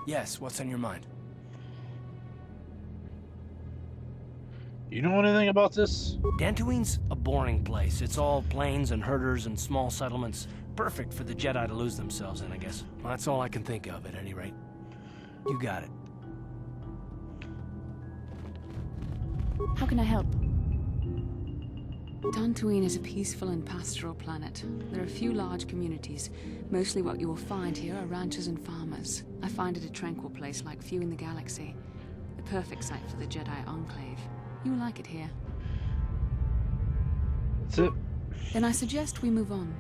Yes, what's on your mind? You know anything about this? Dantooine's a boring place. It's all plains and herders and small settlements. Perfect for the Jedi to lose themselves in, I guess. Well, that's all I can think of, at any rate. You got it. How can I help? Dantooine is a peaceful and pastoral planet. There are a few large communities. Mostly what you will find here are ranchers and farmers. I find it a tranquil place like few in the galaxy. The perfect site for the Jedi Enclave. You will like it here. That's it. Then I suggest we move on.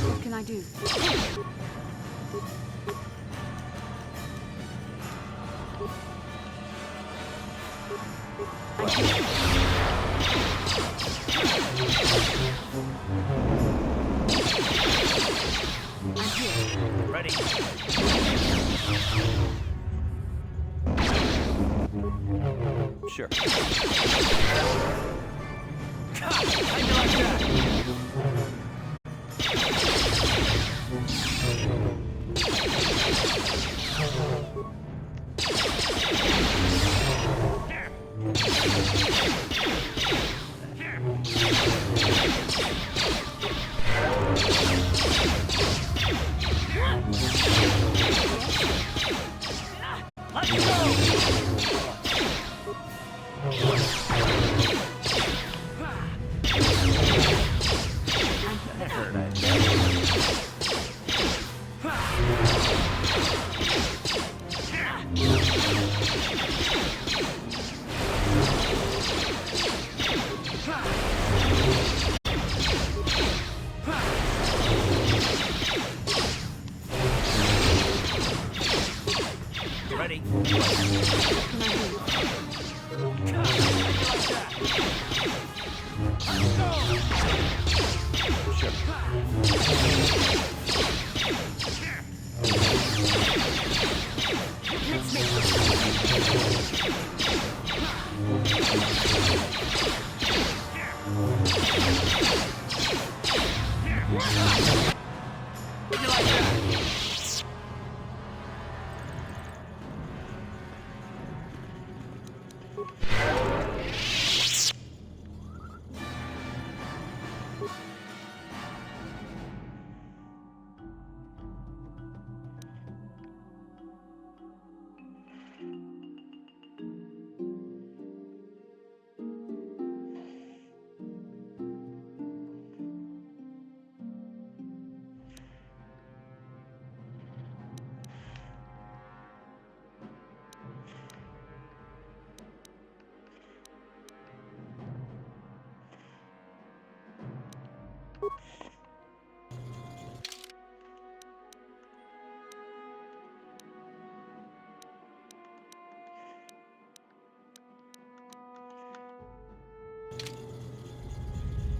What can I do? Ready? Sure. How'd you like that? Let's Ready?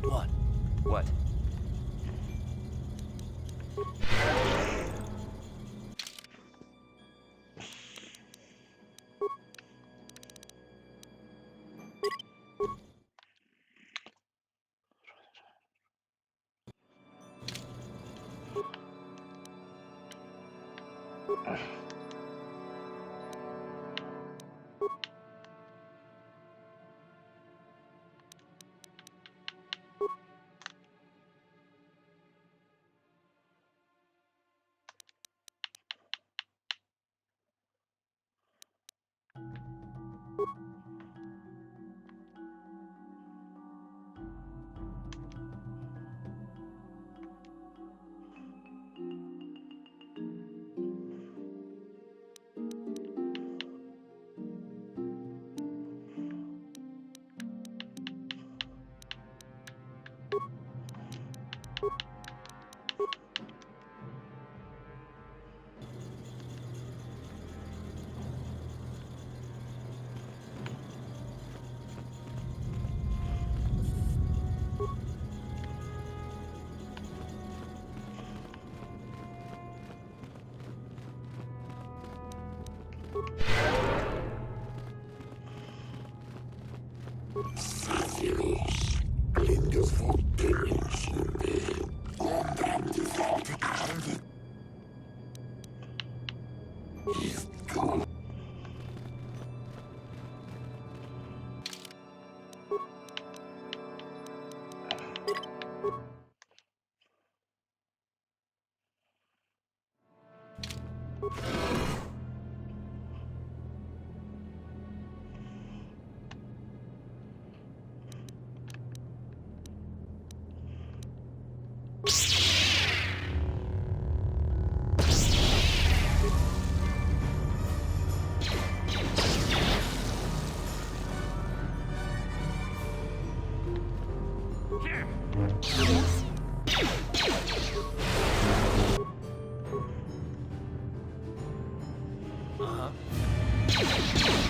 What? What?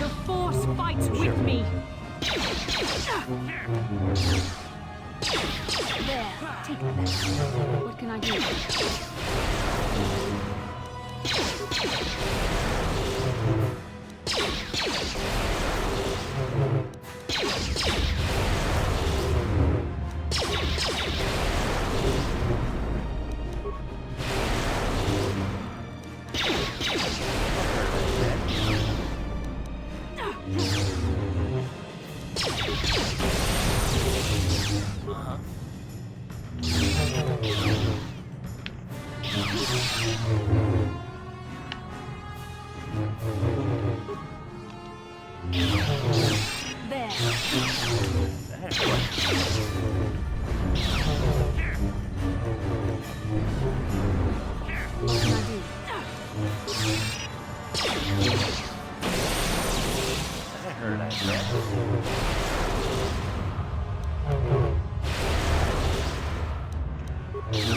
The Force fights with me! There, take that. What can I do?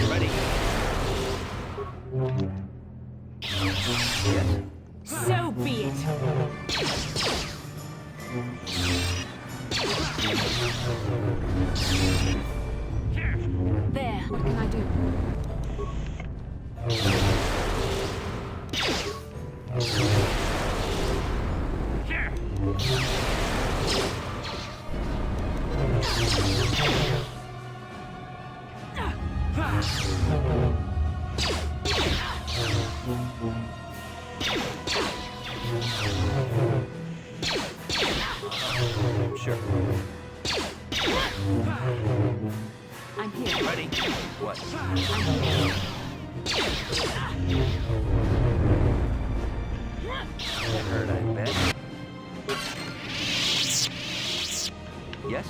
Ready? Yes. So be it! There. What can I do? Sure. I'm here. Ready? What? That hurt, I bet. Yes?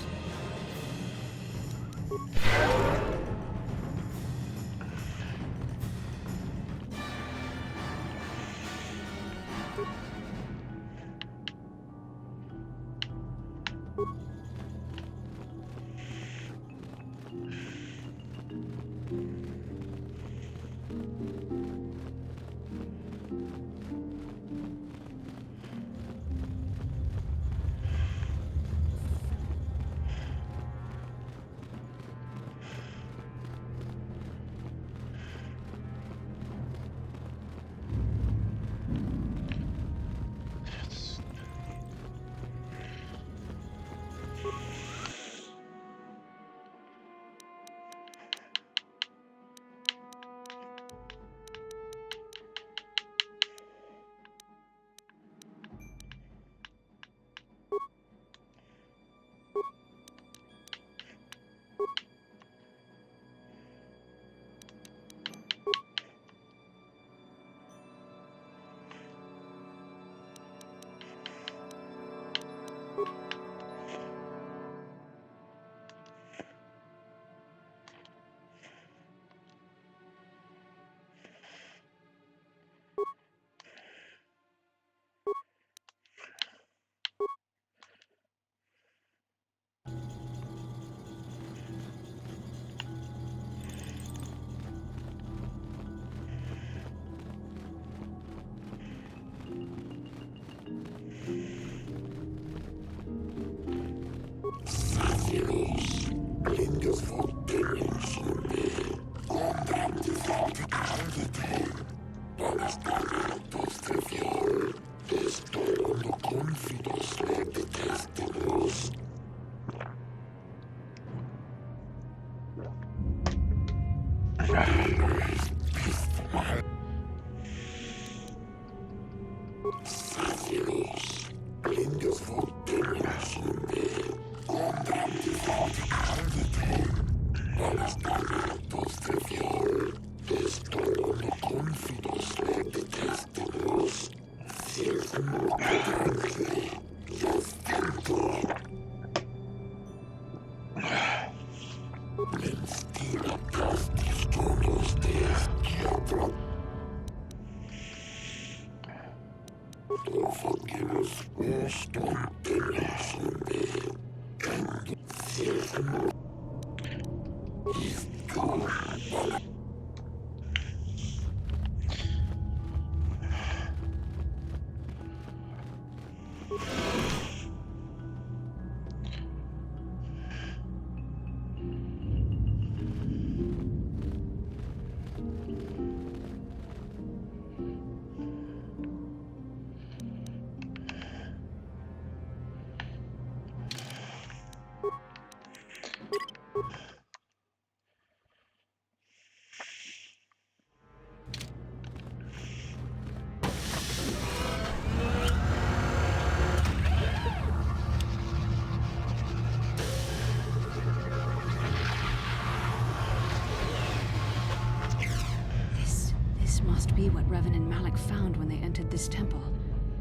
This must be what Revan and Malik found when they entered this temple.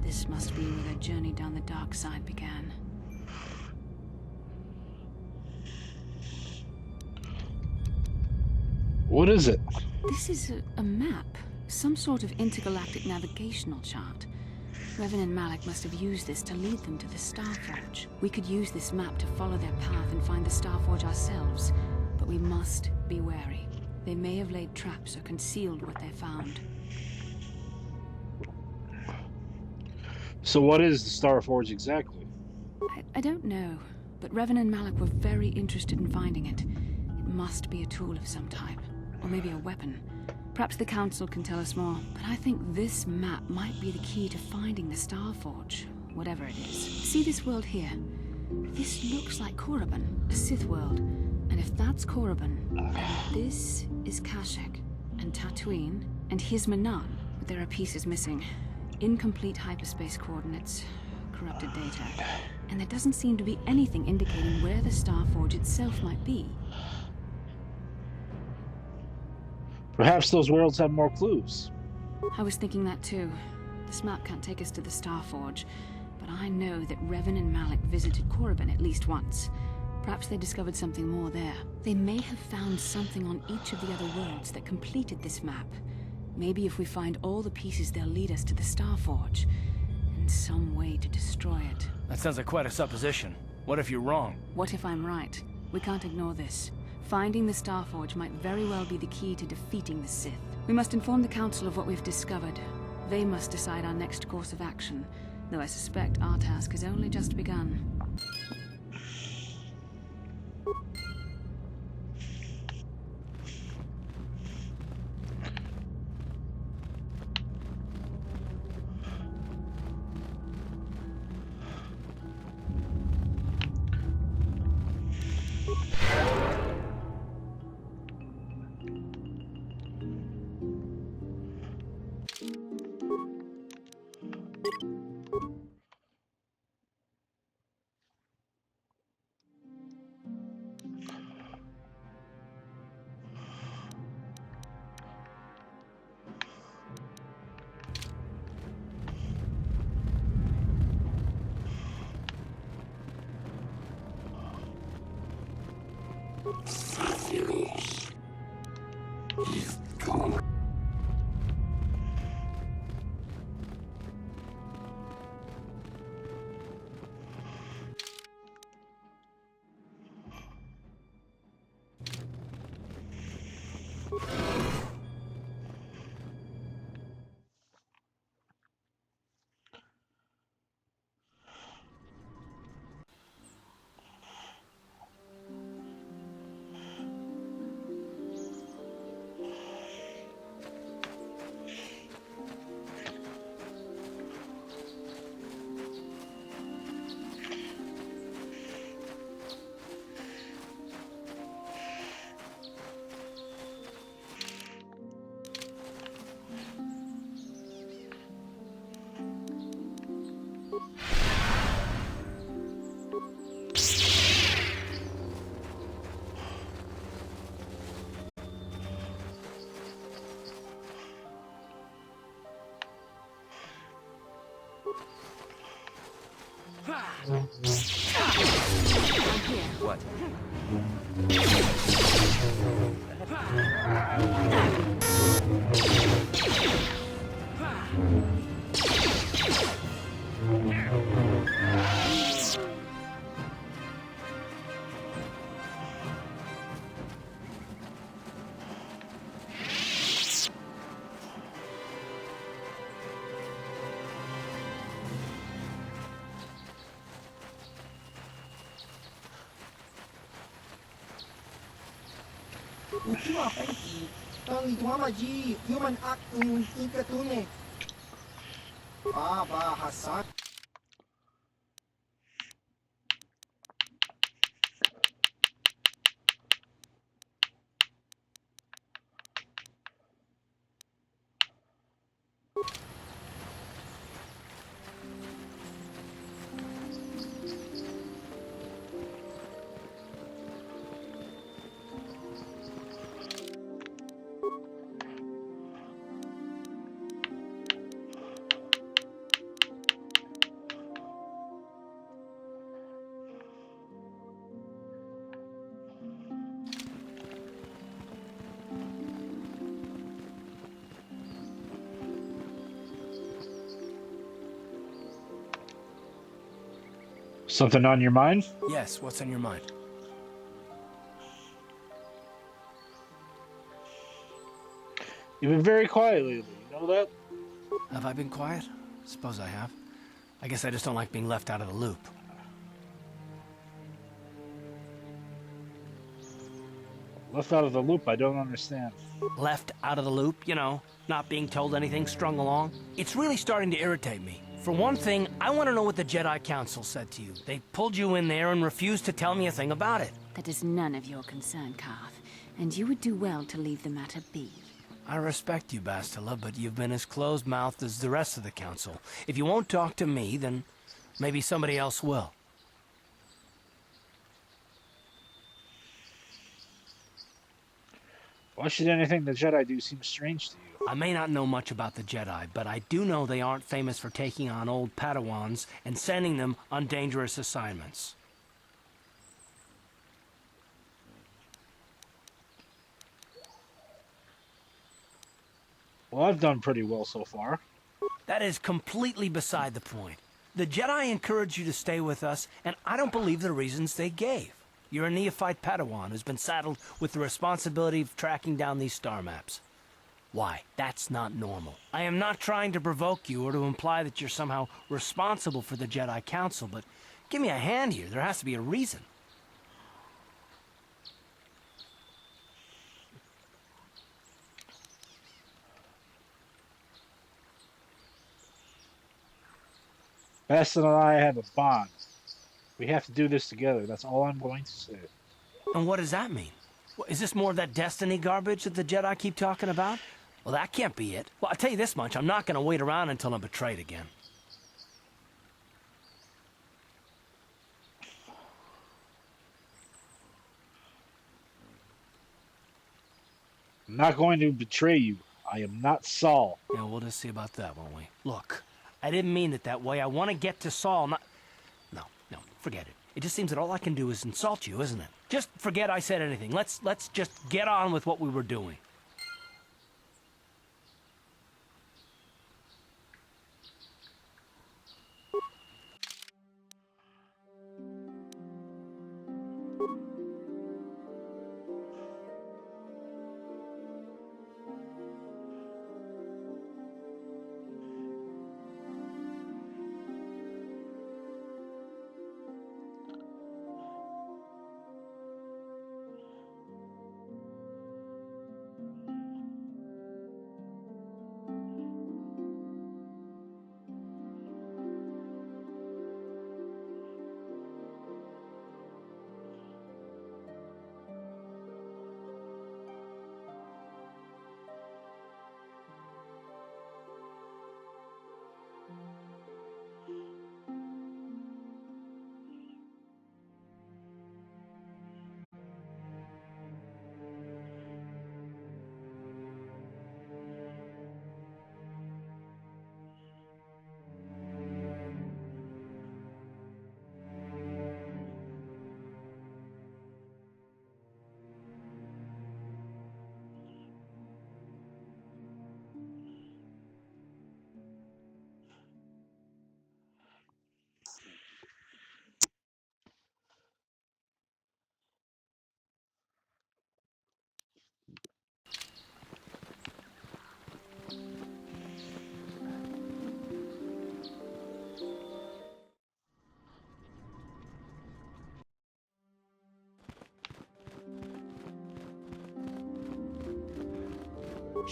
This must be where their journey down the dark side began. What is it? This is a map. Some sort of intergalactic navigational chart. Revan and Malik must have used this to lead them to the Starforge. We could use this map to follow their path and find the Starforge ourselves, but we must be wary. They may have laid traps or concealed what they found. So what is the Starforge exactly? I don't know, but Revan and Malik were very interested in finding it. It must be a tool of some type, or maybe a weapon. Perhaps the Council can tell us more, but I think this map might be the key to finding the Starforge, whatever it is. See this world here? This looks like Korriban, a Sith world. And if that's Korriban, then this is Kashyyyk, and Tatooine, and here's Manan. But there are pieces missing. Incomplete hyperspace coordinates, corrupted data. And there doesn't seem to be anything indicating where the Starforge itself might be. Perhaps those worlds have more clues. I was thinking that too. This map can't take us to the Starforge, but I know that Revan and Malik visited Korriban at least once. Perhaps they discovered something more there. They may have found something on each of the other worlds that completed this map. Maybe if we find all the pieces, they'll lead us to the Starforge, and some way to destroy it. That sounds like quite a supposition. What if you're wrong? What if I'm right? We can't ignore this. Finding the Starforge might very well be the key to defeating the Sith. We must inform the Council of what we've discovered. They must decide our next course of action, though I suspect our task has only just begun. What? Ultima Penki, Tangi Tuamaji, Human Act Inkatune. Baba Hassan. Something on your mind? Yes, what's on your mind? You've been very quiet lately, you know that? Have I been quiet? Suppose I have. I guess I just don't like being left out of the loop. Left out of the loop, I don't understand. Left out of the loop, you know, not being told anything, strung along. It's really starting to irritate me. For one thing, I want to know what the Jedi Council said to you. They pulled you in there and refused to tell me a thing about it. That is none of your concern, Karth, and you would do well to leave the matter be. I respect you, Bastila, but you've been as closed-mouthed as the rest of the Council. If you won't talk to me, then maybe somebody else will. Why should anything the Jedi do seem strange to you? I may not know much about the Jedi, but I do know they aren't famous for taking on old Padawans and sending them on dangerous assignments. Well, I've done pretty well so far. That is completely beside the point. The Jedi encouraged you to stay with us, and I don't believe the reasons they gave. You're a neophyte Padawan who's been saddled with the responsibility of tracking down these star maps. Why? That's not normal. I am not trying to provoke you or to imply that you're somehow responsible for the Jedi Council, but give me a hand here. There has to be a reason. Baston and I have a bond. We have to do this together. That's all I'm going to say. And what does that mean? Is this more of that destiny garbage that the Jedi keep talking about? Well, that can't be it. Well, I'll tell you this much. I'm not going to wait around until I'm betrayed again. I'm not going to betray you. I am not Saul. Yeah, we'll just see about that, won't we? Look, I didn't mean it that way. I want to get to Saul, not... No, forget it. It just seems that all I can do is insult you, isn't it? Just forget I said anything. Let's just get on with what we were doing.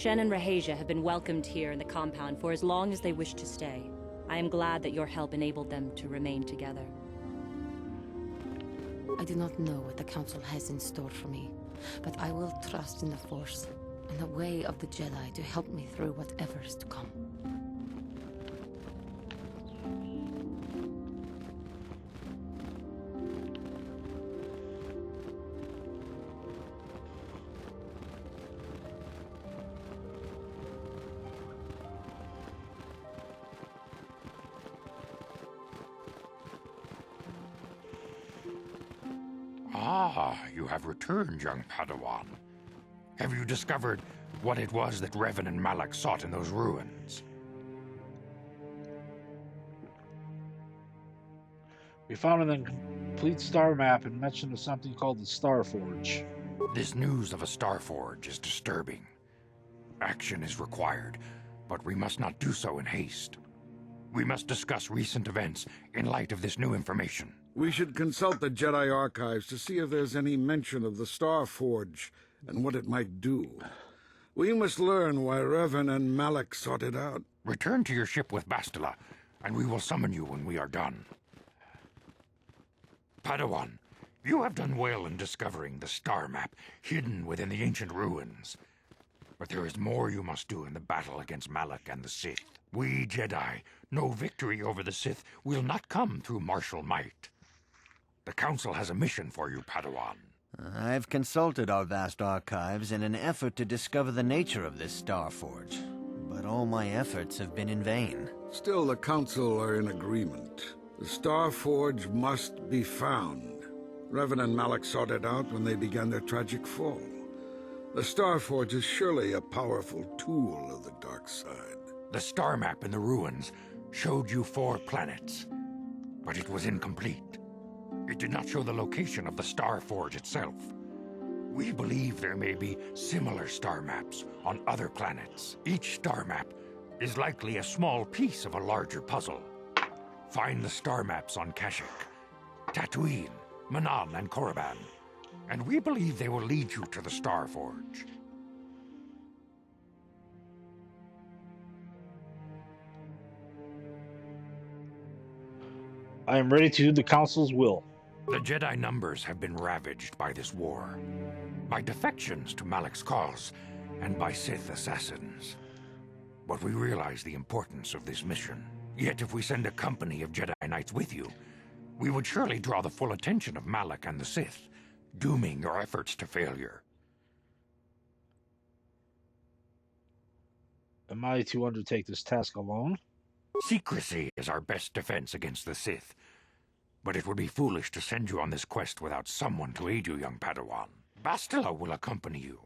Shen and Rahasia have been welcomed here in the compound for as long as they wish to stay. I am glad that your help enabled them to remain together. I do not know what the Council has in store for me, but I will trust in the Force and the way of the Jedi to help me through whatever is to come. Ah, you have returned, young Padawan. Have you discovered what it was that Revan and Malak sought in those ruins? We found an incomplete star map and mention of something called the Star Forge. This news of a Star Forge is disturbing. Action is required, but we must not do so in haste. We must discuss recent events in light of this new information. We should consult the Jedi archives to see if there's any mention of the Star Forge and what it might do. We must learn why Revan and Malak sought it out. Return to your ship with Bastila, and we will summon you when we are done. Padawan, you have done well in discovering the star map hidden within the ancient ruins. But there is more you must do in the battle against Malak and the Sith. We Jedi know victory over the Sith will not come through martial might. The Council has a mission for you, Padawan. I've consulted our vast archives in an effort to discover the nature of this Star Forge, but all my efforts have been in vain. Still, the Council are in agreement. The Star Forge must be found. Revan and Malak sought it out when they began their tragic fall. The Star Forge is surely a powerful tool of the dark side. The star map in the ruins showed you 4 planets, but it was incomplete. It did not show the location of the Star Forge itself. We believe there may be similar star maps on other planets. Each star map is likely a small piece of a larger puzzle. Find the star maps on Kashyyyk, Tatooine, Manan, and Korriban, and we believe they will lead you to the Star Forge. I am ready to do the Council's will. The Jedi numbers have been ravaged by this war, by defections to Malak's cause, and by Sith assassins. But we realize the importance of this mission. Yet if we send a company of Jedi Knights with you, we would surely draw the full attention of Malak and the Sith, dooming your efforts to failure. Am I to undertake this task alone? Secrecy is our best defense against the Sith, but it would be foolish to send you on this quest without someone to aid you, young Padawan. Bastila will accompany you,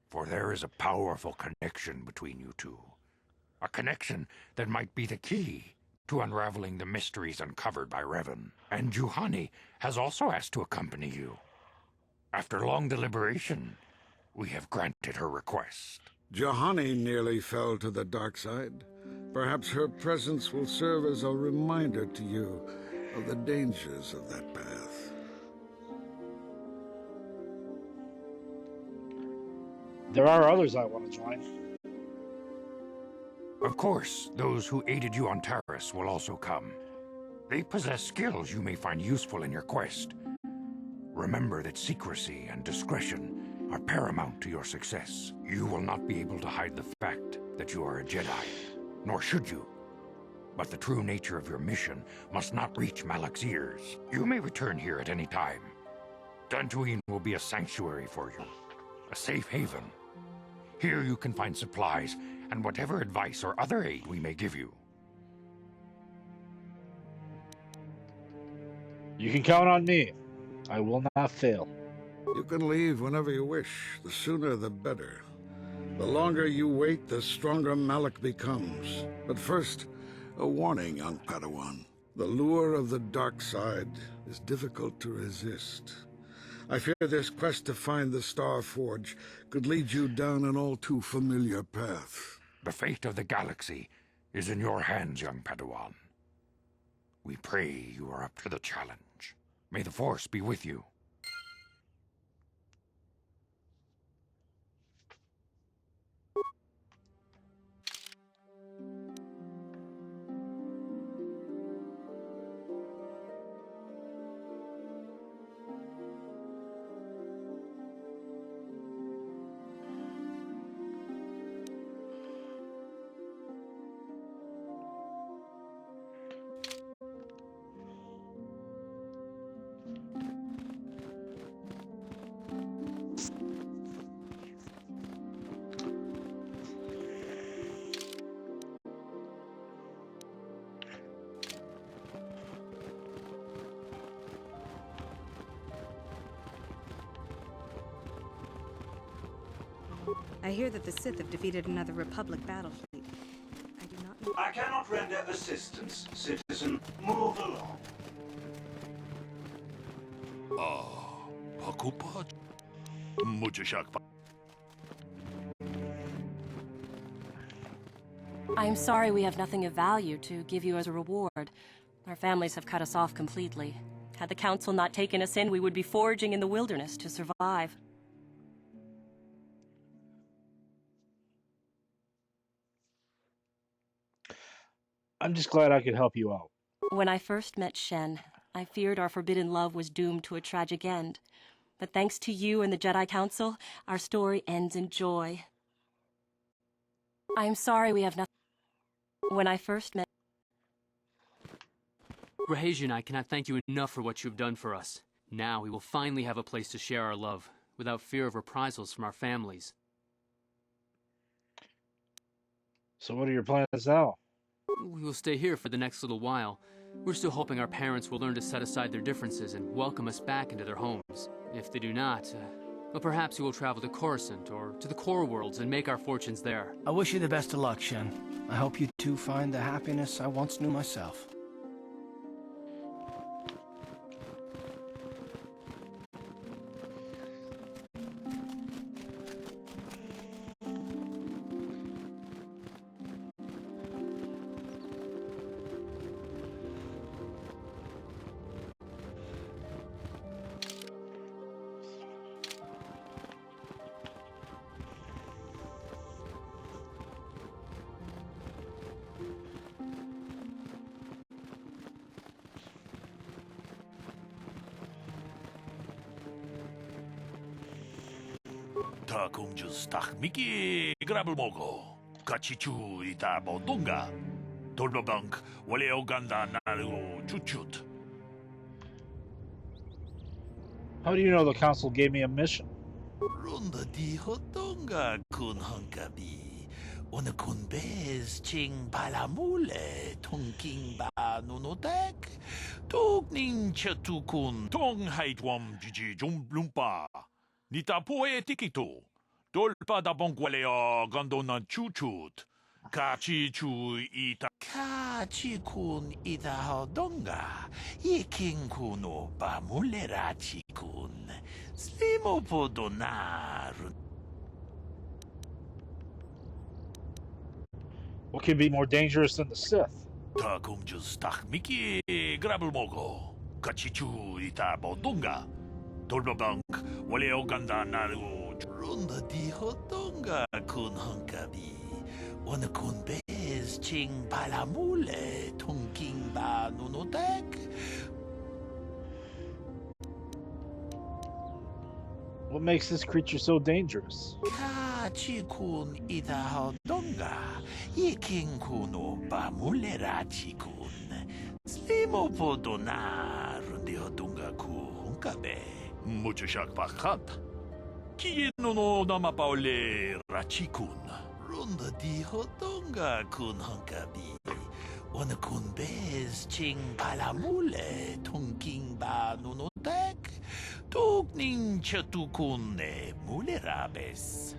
for there is a powerful connection between you two. A connection that might be the key to unraveling the mysteries uncovered by Revan. And Juhani has also asked to accompany you. After long deliberation, we have granted her request. Juhani nearly fell to the dark side. Perhaps her presence will serve as a reminder to you of the dangers of that path. There are others I want to join. Of course, those who aided you on Taris will also come. They possess skills you may find useful in your quest. Remember that secrecy and discretion are paramount to your success. You will not be able to hide the fact that you are a Jedi, nor should you. But the true nature of your mission must not reach Malak's ears. You may return here at any time. Dantooine will be a sanctuary for you, a safe haven. Here you can find supplies and whatever advice or other aid we may give you. You can count on me. I will not fail. You can leave whenever you wish. The sooner the better. The longer you wait, the stronger Malak becomes. But first, a warning, young Padawan. The lure of the dark side is difficult to resist. I fear this quest to find the Star Forge could lead you down an all too familiar path. The fate of the galaxy is in your hands, young Padawan. We pray you are up to the challenge. May the Force be with you. I hear that the Sith have defeated another Republic battle fleet. I do not know. I cannot render assistance, citizen. Move along. Pakupa? Mujashakpa. I am sorry we have nothing of value to give you as a reward. Our families have cut us off completely. Had the Council not taken us in, we would be foraging in the wilderness to survive. I'm just glad I could help you out. When I first met Shen, I feared our forbidden love was doomed to a tragic end. But thanks to you and the Jedi Council, our story ends in joy. I am sorry we have nothing. When I first met... Raheji and I cannot thank you enough for what you have done for us. Now we will finally have a place to share our love, without fear of reprisals from our families. So what are your plans now? We will stay here for the next little while. We're still hoping our parents will learn to set aside their differences and welcome us back into their homes. If they do not, well, perhaps we will travel to Coruscant or to the core worlds and make our fortunes there. I wish you the best of luck, Shen. I hope you too find the happiness I once knew myself. Takumjus takmiki grabelmogo. Kachichu ita bodunga. Dolbabank wale oganda naru chuchut. How do you know the council gave me a mission? Runda di hotonga kun hankabi. Una kun bez ching palamule tonking ba nunotek. Tugning chatukun tong haitwam jiji jumblumpa. Nita poe tikito. Dolpa da bongwalea gandona chuchut. Kachi chu ita. Kachi kun ita hodonga. Iking kuno ba mulerachi kun. Slimo podonar. What could be more dangerous than the Sith? Takum just takmiki grabelmogo. Kachi chu ita bodonga. Dolbabank wale oganda naru. Runda di hotonga kun hankabi. Una kun bez ching palamule tonking ba nunotek. What makes this creature so dangerous? Kachi kun ita hodonga. Iking kuno ba mulerachi kun. Slimo podonar di hodonga ku hunkabe. Mucho shak pakat. Kino no namapaole rachikun. Runda di hodonga kun hankabi. Una kun bez ching palamule tonking ba nunotek. Tugning chatukun ne mulerabes.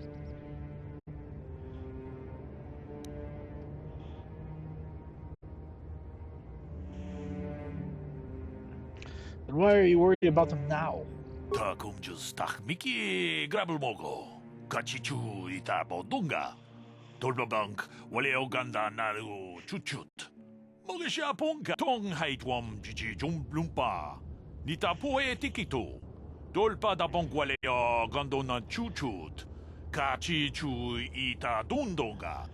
Then why are you worried about them now? Takum just takmiki grabelmogo. Kachichu ita bodunga. Dolbabank wale oganda naru chuchut. Mogisha ponka tong haitwam jiji jumblumpa. Nita poe tikito. Dolpa da bongwalea gandona chuchut. Kachichu ita dundonga.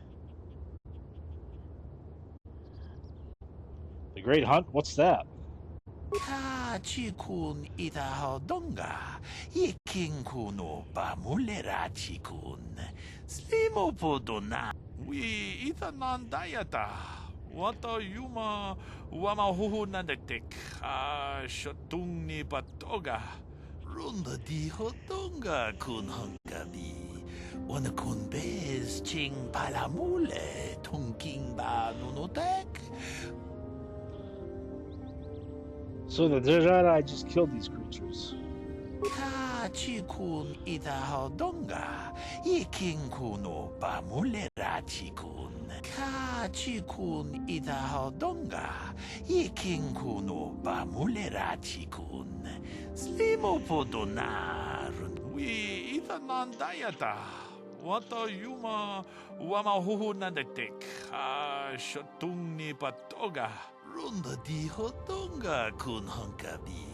The Great Hunt? What's that? Kachi kun ita hodonga. Iking kuno ba mulerachi kun. Slimo podona. We ita nandayata. Wata yuma wama huhu nandektek. Shatung ni patoga. Runda di hodonga kun hankabi. Una kun bez ching palamule tonking ba nunotek. So the Jedi just killed these creatures. Kachikun idahaldonga, ikinkuno bamulerachikun. Kachikun idahaldonga, ikinkuno bamulerachikun. Slimopodonar. We itanandayata. Wata yuma wamahuhu nadektek. Shotung ni patoga. Runda di hotonga kun hankabi.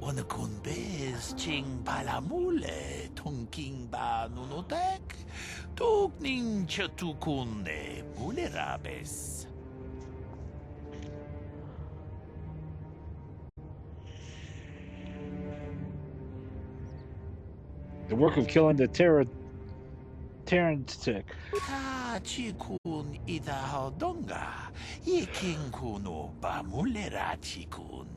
Wana kun bez ching palamule tungking ba nunotek. Tukning chatukunde mulerabes. The work of killing the Terran-tick. Kachikun idahaldonga, ikinkuno bamulerachikun.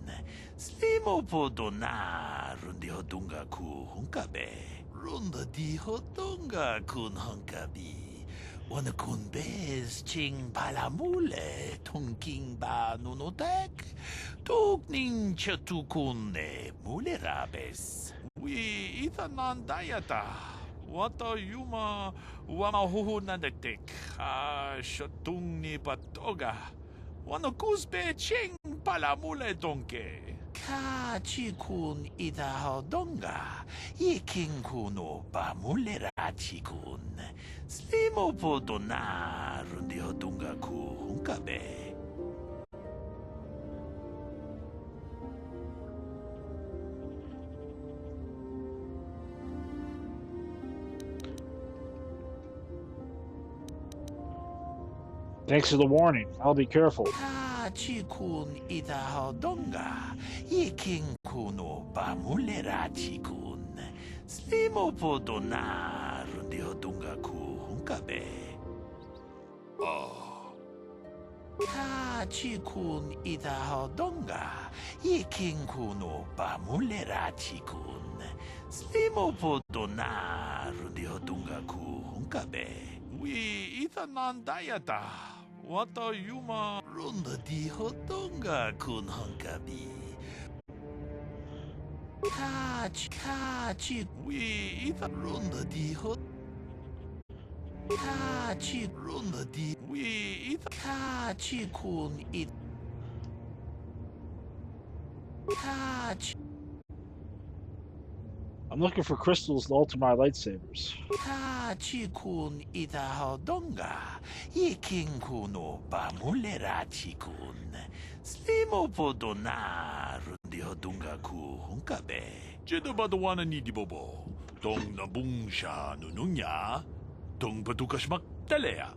Slimopodonar rundihodunga ku hunkabe. Runda dihodunga kun hunkabi. Wana kun bez ching palamule tungking ba nunotek. Tukning chatukunne mulerabes. We itanandayata. Wata yuma wamahuhu nadektek. Shotung ni patoga. Wano kusbe ching palamule donke. Kachikun idahaldonga. Ikinkuno bamulerachikun. Slimopodonar rundihodunga ku hunkabe. Thanks for the warning. I'll be careful. Kachikun idahaldonga, ikinkuno bamulerachikun. Slimopodonar rundihodunga ku hunkabe. Kachikun idahaldonga, ikinkuno bamulerachikun. Slimopodonar rundihodunga ku hunkabe. We itanandayata. Wata yuma runda dihodonga kun hankabi. Kachi we ita runda dihod. Kachi runda di we ita kachi kun it. Kachi. I'm looking for crystals to alter my lightsabers. Kachikun idahaldonga, ikinkuno bamulerachikun. Slimopodonar rundihodunga ku hunkabe. Jedabadawana ni dibobo. Tong nabungsha nununya. Tong patukasmak talea.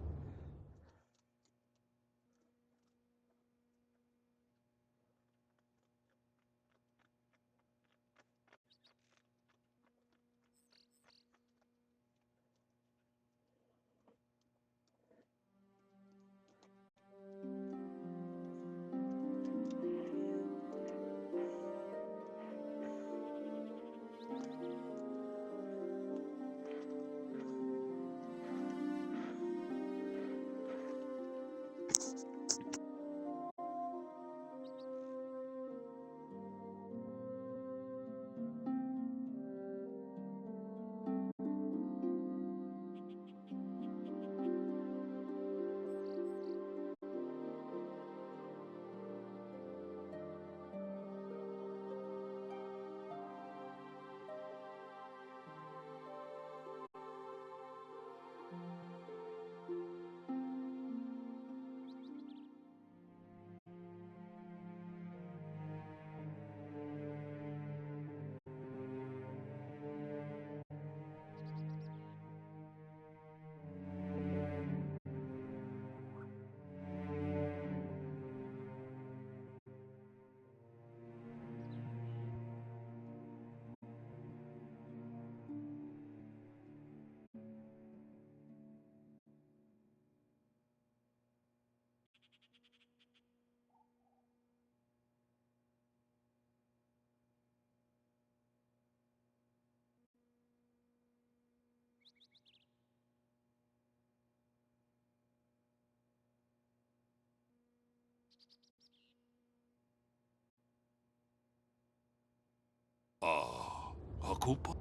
kupo.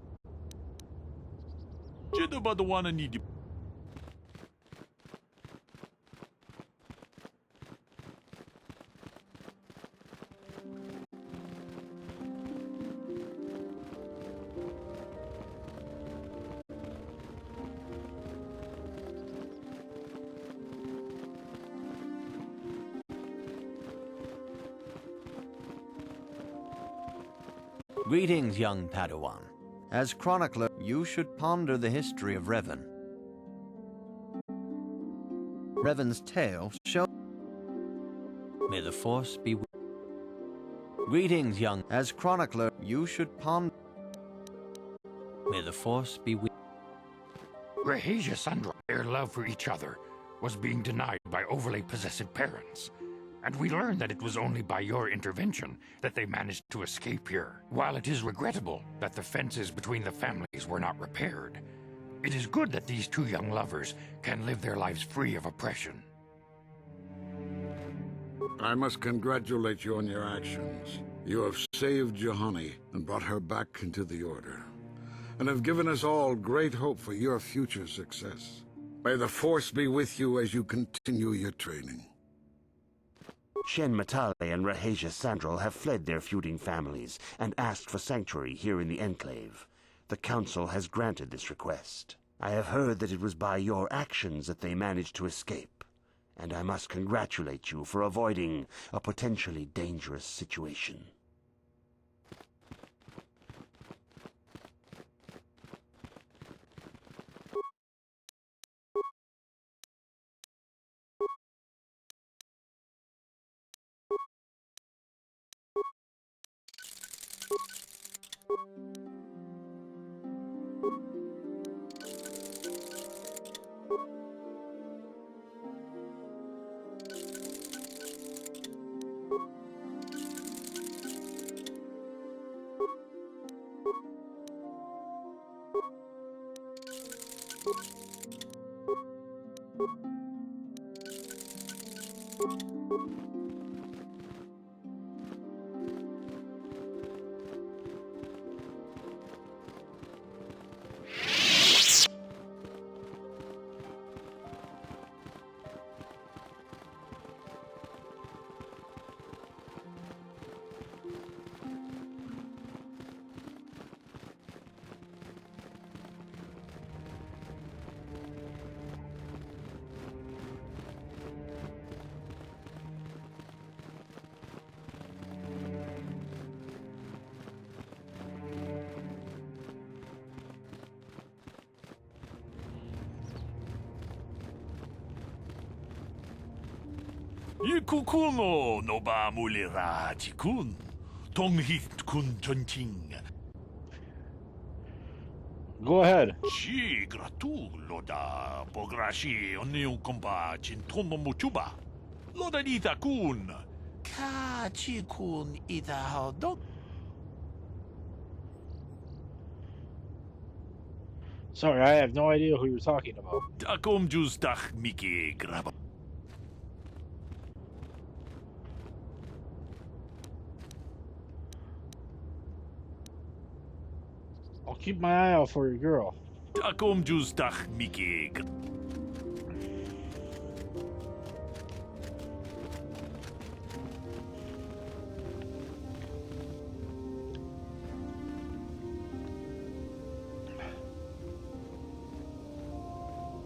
Jeda badawana ni di. Greetings, young Padawan. As chronicler, you should ponder the history of Revan. Revan's tale shows. May the Force be with. Greetings, young. As chronicler, you should ponder. May the Force be with. Rahesia Sandra, their love for each other, was being denied by overly possessive parents. And we learned that it was only by your intervention that they managed to escape here. While it is regrettable that the fences between the families were not repaired, it is good that these two young lovers can live their lives free of oppression. I must congratulate you on your actions. You have saved Juhani and brought her back into the Order, and have given us all great hope for your future success. May the Force be with you as you continue your training. Shen Matale and Rahesia Sandral have fled their feuding families and asked for sanctuary here in the Enclave. The Council has granted this request. I have heard that it was by your actions that they managed to escape, and I must congratulate you for avoiding a potentially dangerous situation. Ikukuno no ba mulira tikun. Tonghit kun chonching. Go ahead. Chi gratu loda pograshi onion kompa chintomo muchuba. Loda dita kun. Ka chi kun ita hodok. Sorry, I have no idea who you're talking about. Takom jus tak miki graba. I'll keep my eye out for your girl. Takom jus tak miki.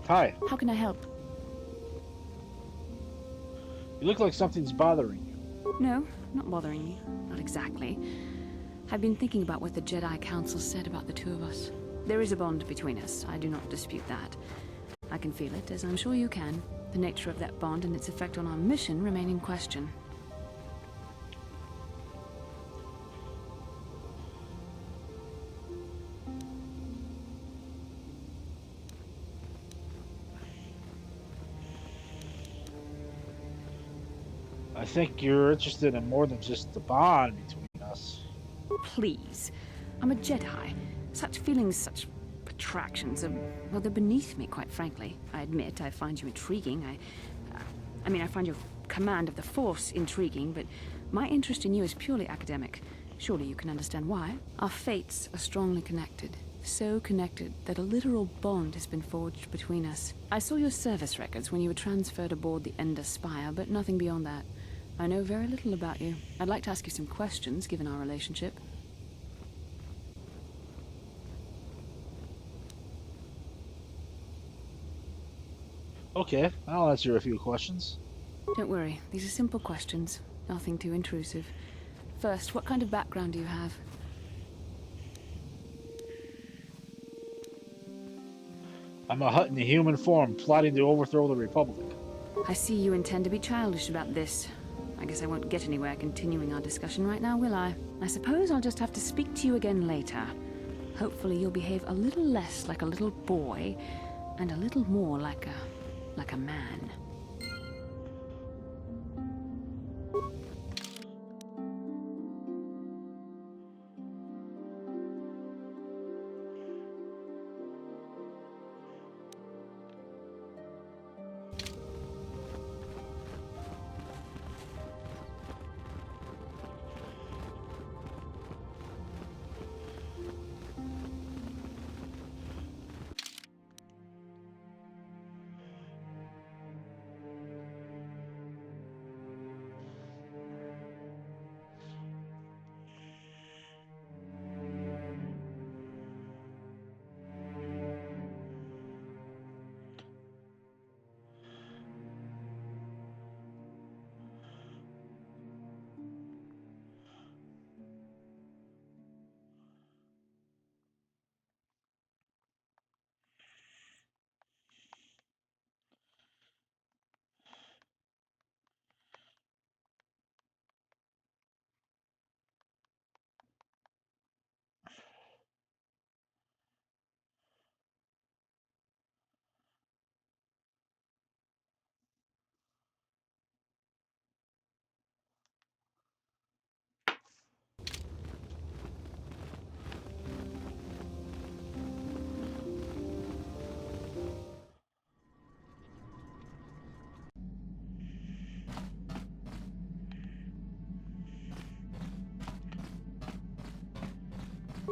Hi. How can I help? You look like something's bothering you. No, not bothering me. Not exactly. I've been thinking about what the Jedi Council said about the two of us. There is a bond between us. I do not dispute that. I can feel it, as I'm sure you can. The nature of that bond and its effect on our mission remain in question. I think you're interested in more than just the bond between us. Please. I'm a Jedi. Such feelings, such attractions are, well, they're beneath me, quite frankly. I admit I find you intriguing. I find your command of the Force intriguing, but my interest in you is purely academic. Surely you can understand why. Our fates are strongly connected. So connected that a literal bond has been forged between us. I saw your service records when you were transferred aboard the Ender Spire, but nothing beyond that. I know very little about you. I'd like to ask you some questions, given our relationship. Okay, I'll answer a few questions. Don't worry, these are simple questions. Nothing too intrusive. First, what kind of background do you have? I'm a Hutt in human form, plotting to overthrow the Republic. I see you intend to be childish about this. I guess I won't get anywhere continuing our discussion right now, will I? I suppose I'll just have to speak to you again later. Hopefully you'll behave a little less like a little boy, and a little more like a man.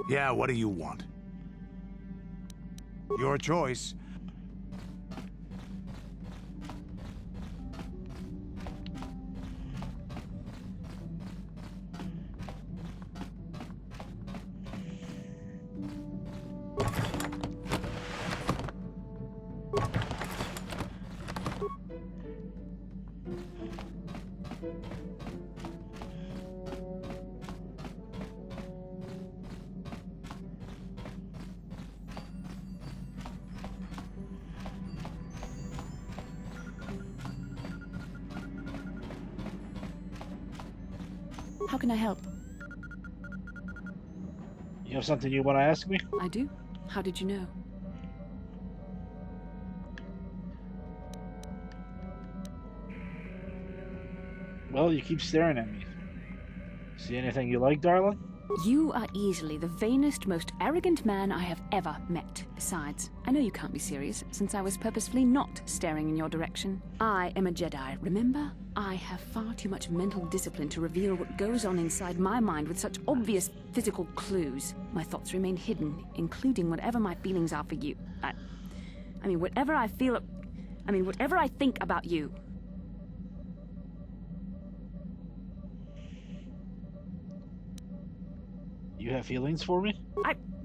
Yeah, what do you want? Your choice. How can I help? You have something you want to ask me? I do. How did you know? Well, you keep staring at me. See anything you like, darling? You are easily the vainest, most arrogant man I have ever met. Besides, I know you can't be serious, since I was purposefully not staring in your direction. I am a Jedi, remember? I have far too much mental discipline to reveal what goes on inside my mind with such obvious physical clues. My thoughts remain hidden, including whatever my feelings are for you. I mean, whatever I think about you. You have feelings for me?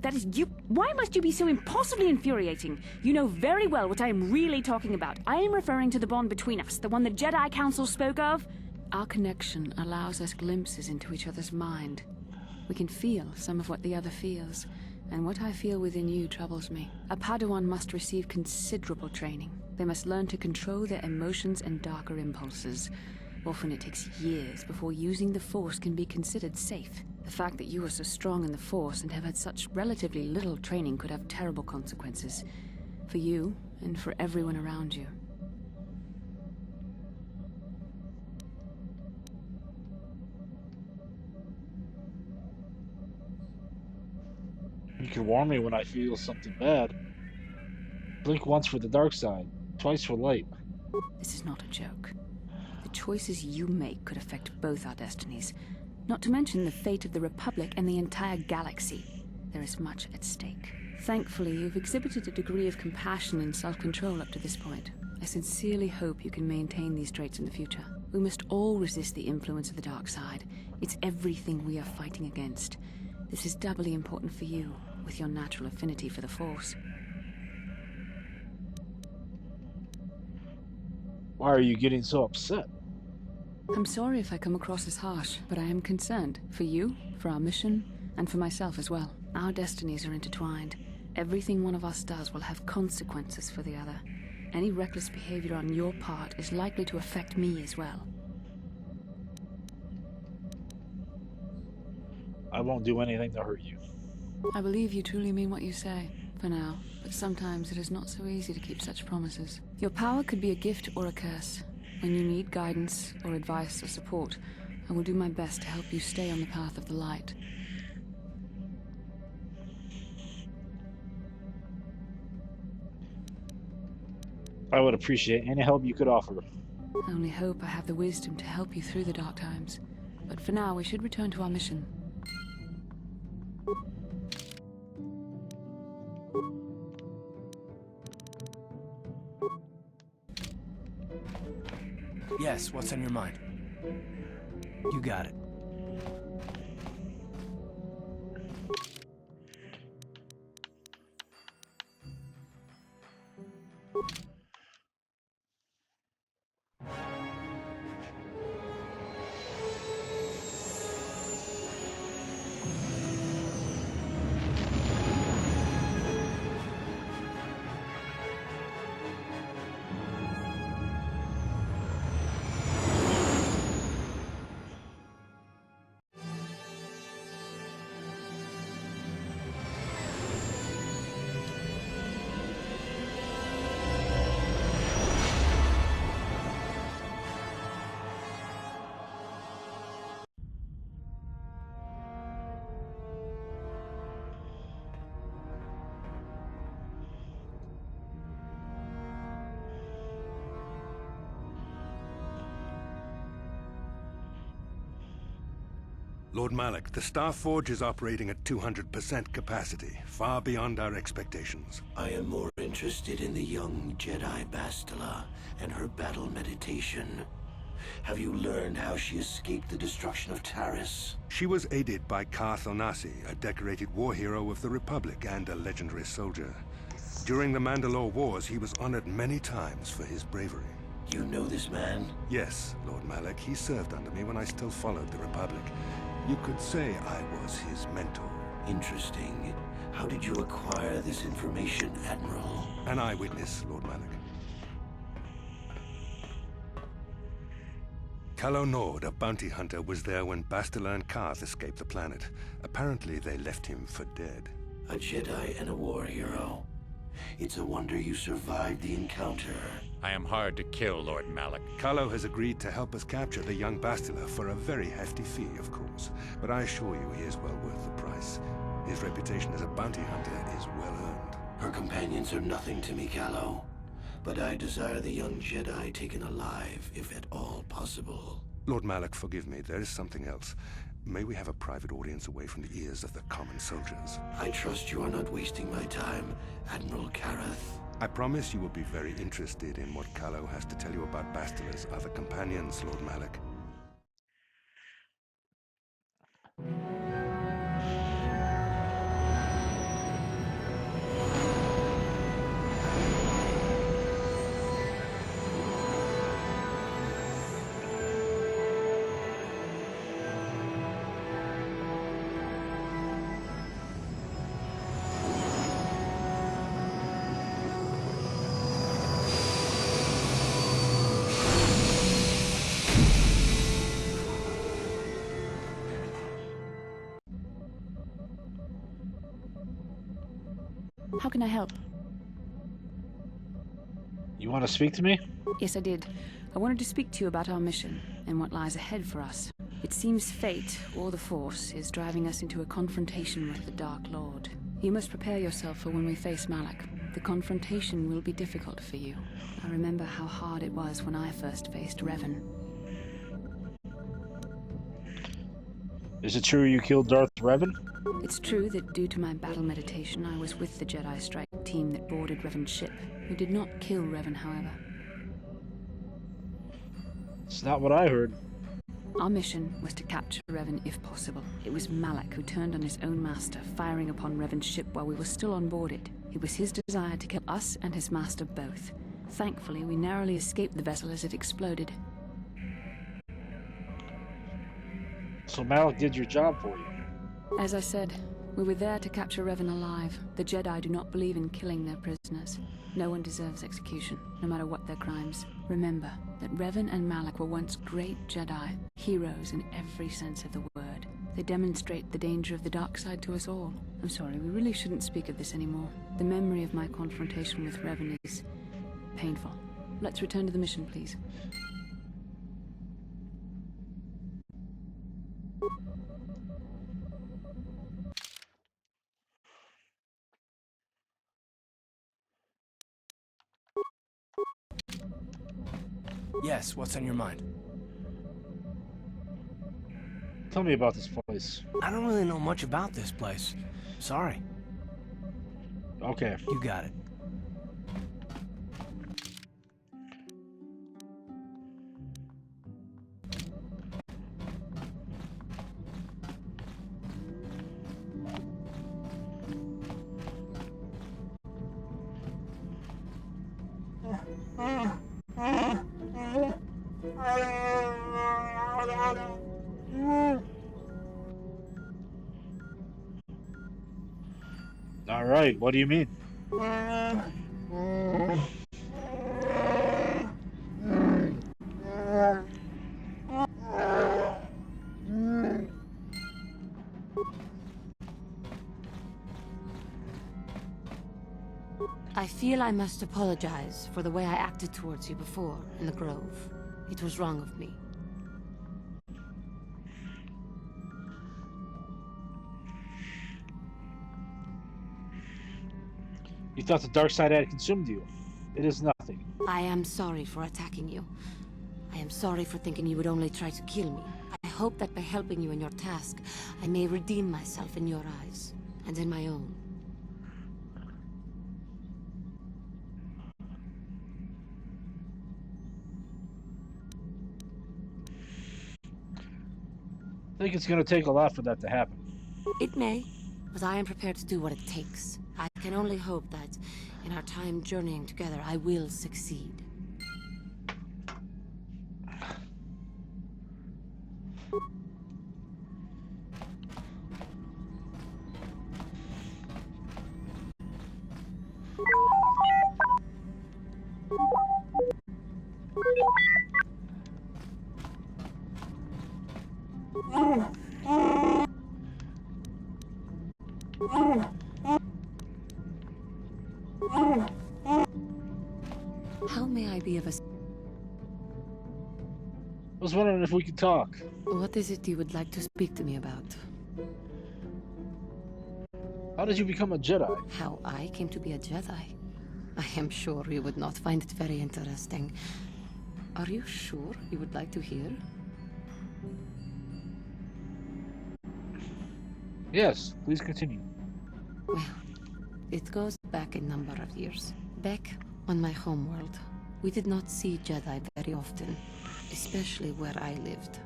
That is you. Why must you be so impossibly infuriating? You know very well what I am really talking about. I am referring to the bond between us, the one the Jedi Council spoke of. Our connection allows us glimpses into each other's mind. We can feel some of what the other feels, and what I feel within you troubles me. A Padawan must receive considerable training. They must learn to control their emotions and darker impulses. Often it takes years before using the Force can be considered safe. The fact that you are so strong in the Force and have had such relatively little training could have terrible consequences. For you, and for everyone around you. You can warn me when I feel something bad. Blink once for the dark side, twice for light. This is not a joke. The choices you make could affect both our destinies. Not to mention the fate of the Republic and the entire galaxy. There is much at stake. Thankfully, you've exhibited a degree of compassion and self-control up to this point. I sincerely hope you can maintain these traits in the future. We must all resist the influence of the dark side. It's everything we are fighting against. This is doubly important for you, with your natural affinity for the Force. Why are you getting so upset? I'm sorry if I come across as harsh, but I am concerned. For you, for our mission, and for myself as well. Our destinies are intertwined. Everything one of us does will have consequences for the other. Any reckless behavior on your part is likely to affect me as well. I won't do anything to hurt you. I believe you truly mean what you say, for now, but sometimes it is not so easy to keep such promises. Your power could be a gift or a curse. When you need guidance or advice or support, I will do my best to help you stay on the path of the light. I would appreciate any help you could offer. I only hope I have the wisdom to help you through the dark times. But for now, we should return to our mission. Yes, what's on your mind? You got it. Lord Malak, the Star Forge is operating at 200% capacity, far beyond our expectations. I am more interested in the young Jedi Bastila and her battle meditation. Have you learned how she escaped the destruction of Taris? She was aided by Karth Onasi, a decorated war hero of the Republic and a legendary soldier. During the Mandalore Wars, he was honored many times for his bravery. You know this man? Yes, Lord Malak. He served under me when I still followed the Republic. You could say I was his mentor. Interesting. How did you acquire this information, Admiral? An eyewitness, Lord Malak. Calo Nord, a bounty hunter, was there when Bastila and Karth escaped the planet. Apparently, they left him for dead. A Jedi and a war hero. It's a wonder you survived the encounter. I am hard to kill, Lord Malak. Calo has agreed to help us capture the young Bastila for a very hefty fee, of course. But I assure you he is well worth the price. His reputation as a bounty hunter is well earned. Her companions are nothing to me, Calo. But I desire the young Jedi taken alive, if at all possible. Lord Malak, forgive me. There is something else. May we have a private audience away from the ears of the common soldiers? I trust you are not wasting my time, Admiral Karath. I promise you will be very interested in what Calo has to tell you about Bastila's other companions, Lord Malak. How can I help? You want to speak to me? Yes, I did. I wanted to speak to you about our mission and what lies ahead for us. It seems fate, or the Force, is driving us into a confrontation with the Dark Lord. You must prepare yourself for when we face Malak. The confrontation will be difficult for you. I remember how hard it was when I first faced Revan. Is it true you killed Darth Revan? It's true that due to my battle meditation, I was with the Jedi strike team that boarded Revan's ship. We did not kill Revan, however. It's not what I heard. Our mission was to capture Revan if possible. It was Malak who turned on his own master, firing upon Revan's ship while we were still on board it. It was his desire to kill us and his master both. Thankfully, we narrowly escaped the vessel as it exploded. So Malak did your job for you. As I said, we were there to capture Revan alive. The Jedi do not believe in killing their prisoners. No one deserves execution, no matter what their crimes. Remember that Revan and Malak were once great Jedi, heroes in every sense of the word. They demonstrate the danger of the dark side to us all. I'm sorry, we really shouldn't speak of this anymore. The memory of my confrontation with Revan is painful. Let's return to the mission, please. Yes, what's on your mind? Tell me about this place. I don't really know much about this place. Sorry. Okay. You got it. All right, what do you mean? I feel I must apologize for the way I acted towards you before in the Grove. It was wrong of me. You thought the dark side had consumed you. It is nothing. I am sorry for attacking you. I am sorry for thinking you would only try to kill me. I hope that by helping you in your task, I may redeem myself in your eyes, and in my own. I think it's going to take a lot for that to happen. It may, but I am prepared to do what it takes. I can only hope that, in our time journeying together, I will succeed. How may I be of assistance? I was wondering if we could talk. What is it you would like to speak to me about? How did you become a Jedi? How I came to be a Jedi? I am sure you would not find it very interesting. Are you sure you would like to hear? Yes, please continue. Well, it goes back a number of years. Back on my homeworld, we did not see Jedi very often, especially where I lived.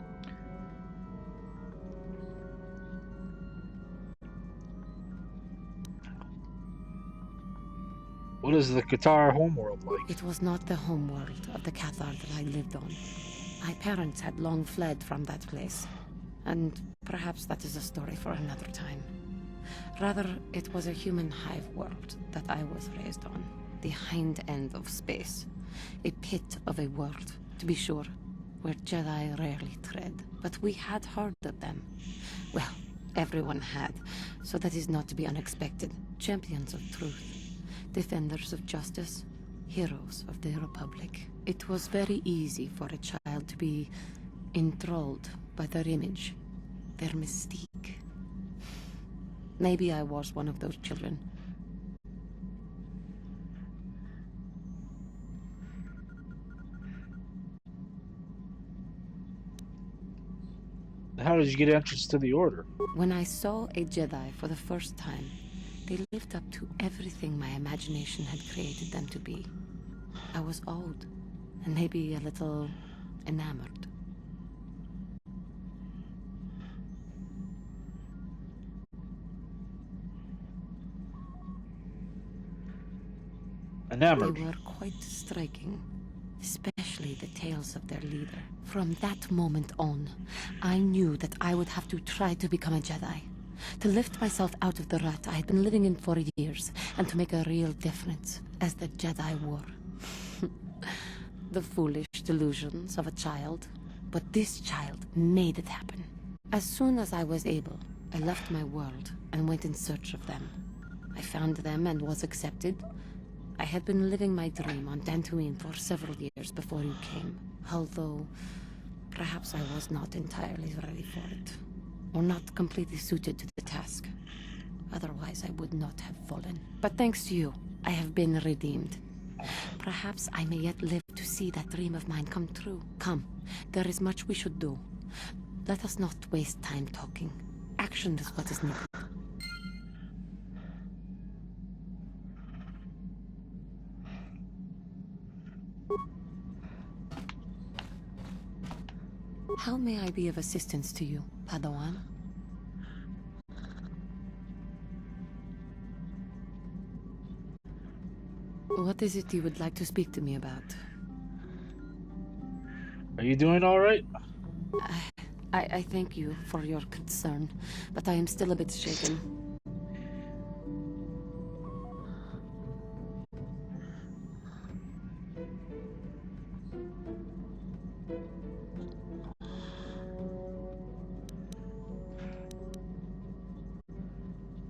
What is the KOTOR homeworld like? It was not the homeworld of the Cathar that I lived on. My parents had long fled from that place, and perhaps that is a story for another time. Rather, it was a human hive world that I was raised on. The hind end of space. A pit of a world, to be sure, where Jedi rarely tread. But we had heard of them. Well, everyone had, so that is not to be unexpected. Champions of truth, defenders of justice, heroes of the Republic. It was very easy for a child to be enthralled by their image, their mystique. Maybe I was one of those children. How did you get entrance to the Order? When I saw a Jedi for the first time, they lived up to everything my imagination had created them to be. I was old, and maybe a little enamored. Enamored. They were quite striking, especially the tales of their leader. From that moment on, I knew that I would have to try to become a Jedi, to lift myself out of the rut I had been living in for years, and to make a real difference, as the Jedi were. The foolish delusions of a child, but this child made it happen. As soon as I was able, I left my world and went in search of them. I found them and was accepted. I had been living my dream on Dantooine for several years before you came, although perhaps I was not entirely ready for it, or not completely suited to the task. Otherwise, I would not have fallen. But thanks to you, I have been redeemed. Perhaps I may yet live to see that dream of mine come true. Come, there is much we should do. Let us not waste time talking. Action is what is needed. How may I be of assistance to you, Padawan? What is it you would like to speak to me about? Are you doing all right? I thank you for your concern, but I am still a bit shaken.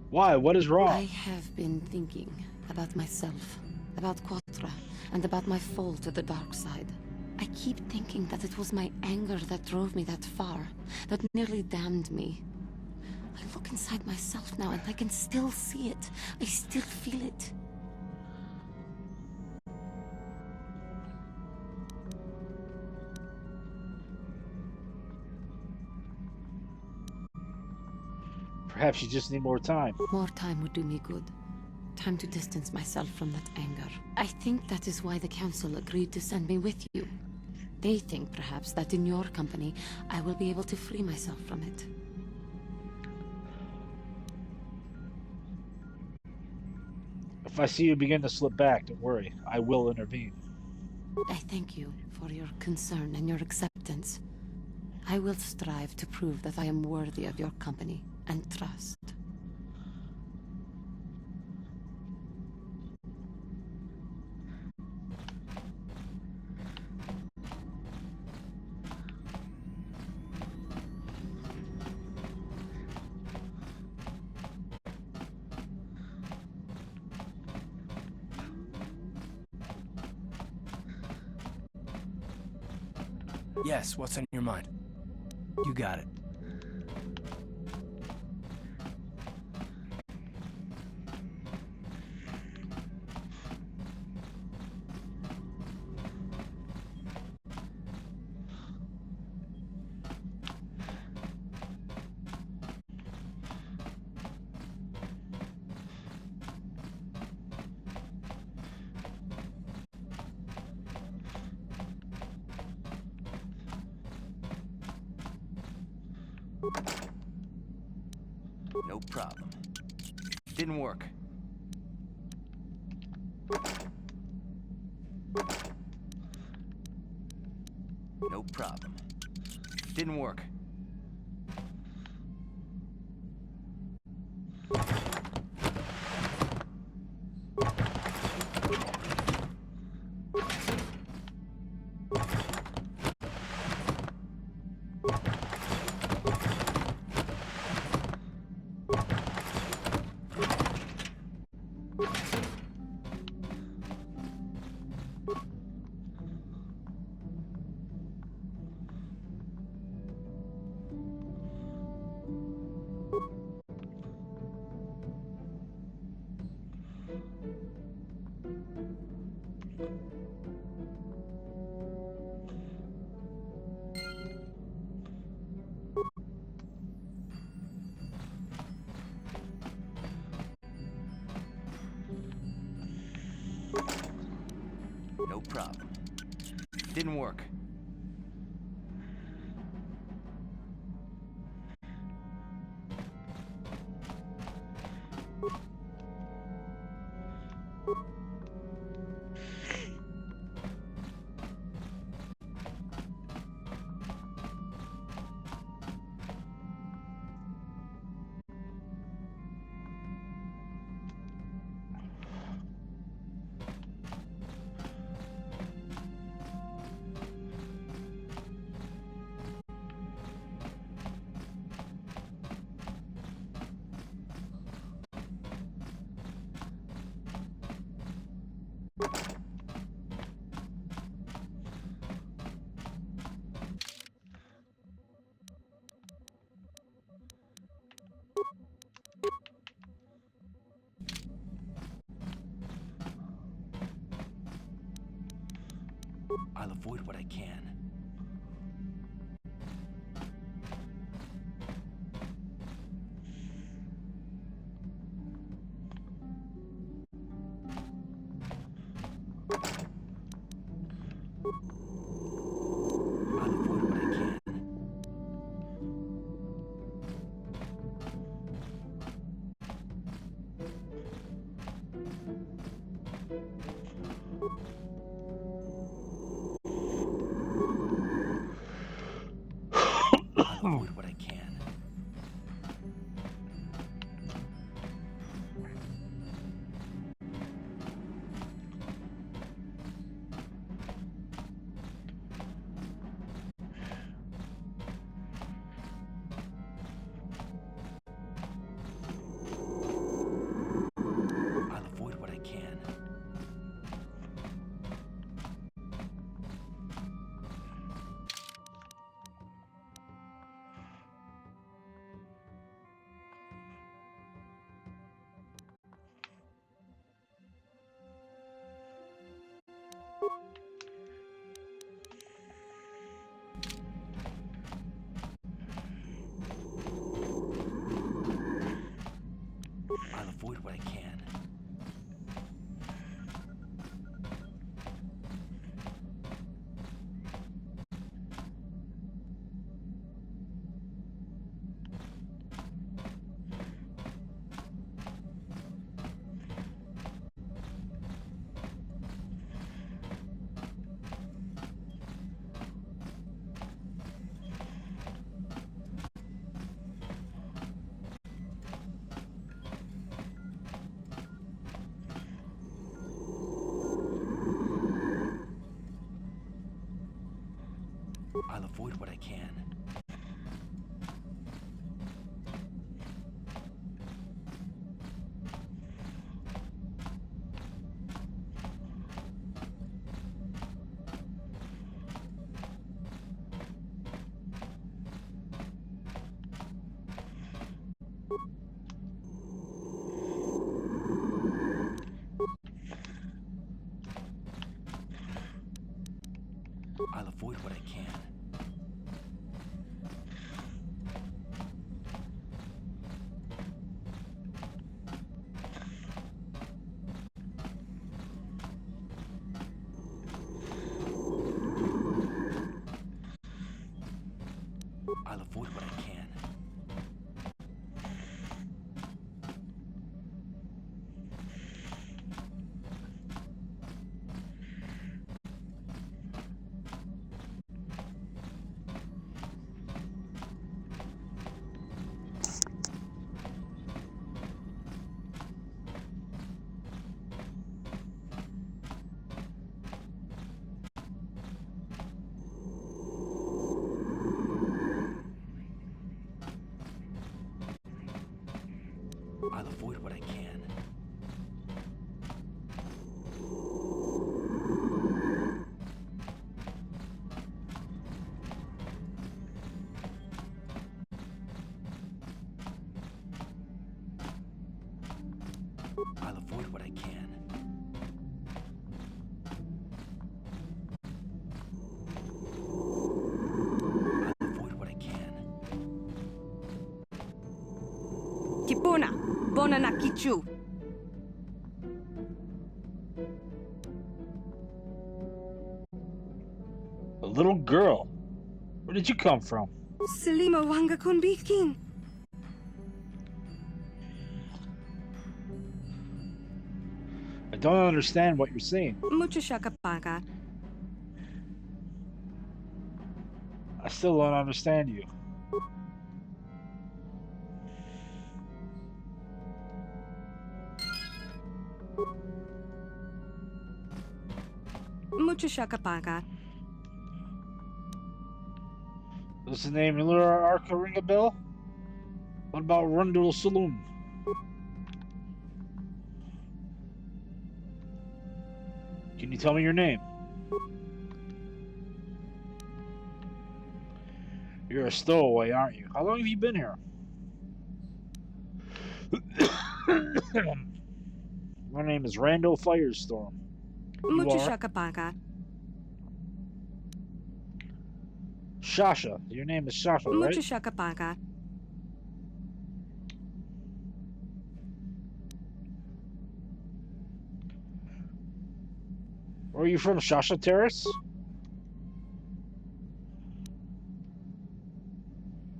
Why? What is wrong? I have been thinking about myself, about KOTOR, and about my fall to the dark side. I keep thinking that it was my anger that drove me that far, that nearly damned me. I look inside myself now and I can still see it. I still feel it. Perhaps you just need more time. More time would do me good. Time to distance myself from that anger. I think that is why the Council agreed to send me with you. They think, perhaps, that in your company, I will be able to free myself from it. If I see you begin to slip back, don't worry. I will intervene. I thank you for your concern and your acceptance. I will strive to prove that I am worthy of your company and trust. Yes, what's on your mind? You got it. No problem. Didn't work. No problem. Didn't work. problem. Didn't work. I'll avoid what I can. I'll avoid what I can. I'll avoid what I can. I'll avoid what I can. I'll avoid what I can. I'll avoid what I can. I'll avoid what I can. I'll avoid what I can. I'll avoid what I can. I'll avoid what I can. I'll avoid what I can. Kipuna, bona na kichu. girl. Where did you come from? Selima wanga kun bitkin. I don't understand what you're saying. Mucho shakapaga. I still don't understand you. Mucho shakapaga. Does the name Miller Arca ring a bell? What about Rundle Saloon? Can you tell me your name? You're a stowaway, aren't you? How long have you been here? My name is Randall Firestorm. Mucho shakapaga. Shasha. Your name is Shasha, right? Mucho shakapaga. Where are you from, Shasha Terrace?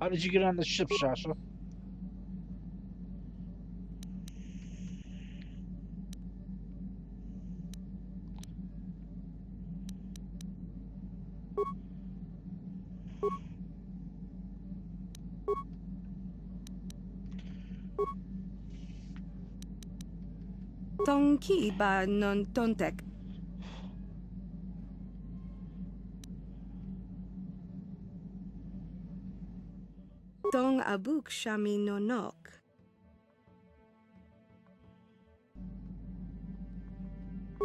How did you get on the ship, Shasha? Tonki ba non tontek. Tong abuk shami nonok.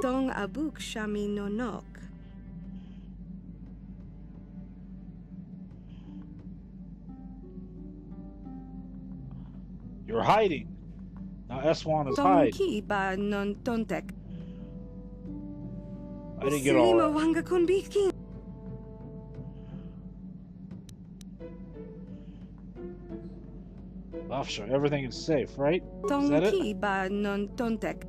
Tong abuk shami nonok. You're hiding. Now S1 is hide. Tonki ba non tontek. I didn't get all Selima that. wanga kun bitkin. Officer, everything is safe, right? Is that it? Tonki ba non tontek.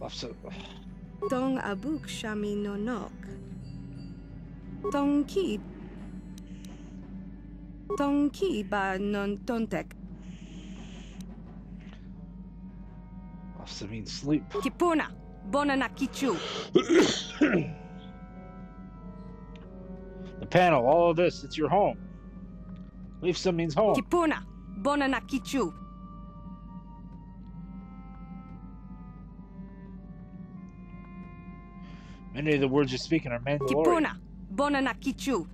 Officer, Tong abuk shami nonok. Tonki. Tonki ba non tontek. officer means sleep. Kipuna. Bona na kichu. The panel, all of this, it's your home. Leifsa means home. Kipuna. Bona na kichu. Many of the words you're speaking are Mandalorian. Kipuna. Bona na kichu.